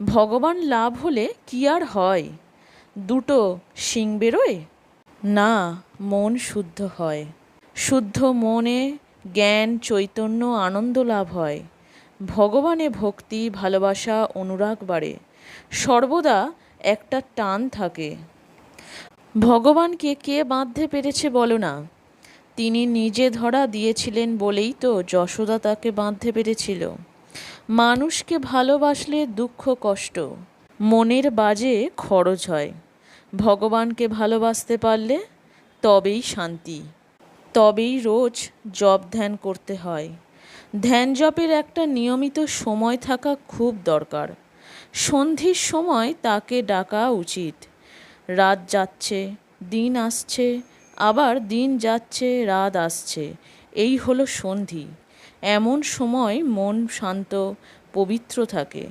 ভগবান লাভ হলে কি আর হয়? দুটো শিং বেরোয়? না, মন শুদ্ধ হয়। শুদ্ধ মনে জ্ঞান, চৈতন্য, আনন্দ লাভ হয়। ভগবানে ভক্তি, ভালোবাসা, অনুরাগ বাড়ে। সর্বদা একটা টান থাকে। ভগবানকে কে বাঁধতে পেরেছে বলো না? তিনি নিজে ধরা দিয়েছিলেন বলেই তো যশোদা তাকে বাঁধতে পেরেছিল। মানুষকে ভালোবাসলে দুঃখ কষ্ট মনের বাজে খরচ হয়। ভগবানকে ভালোবাসতে পারলে তবেই শান্তি। তবেই রোজ জপ ধ্যান করতে হয়। ধ্যান জপের একটা নিয়মিত সময় থাকা খুব দরকার। সন্ধির সময় তাকে ডাকা উচিত। রাত যাচ্ছে, দিন আসছে, আবার দিন যাচ্ছে, রাত আসছে, এই হলো সন্ধি। এমন সময় মন শান্ত, পবিত্র থাকে।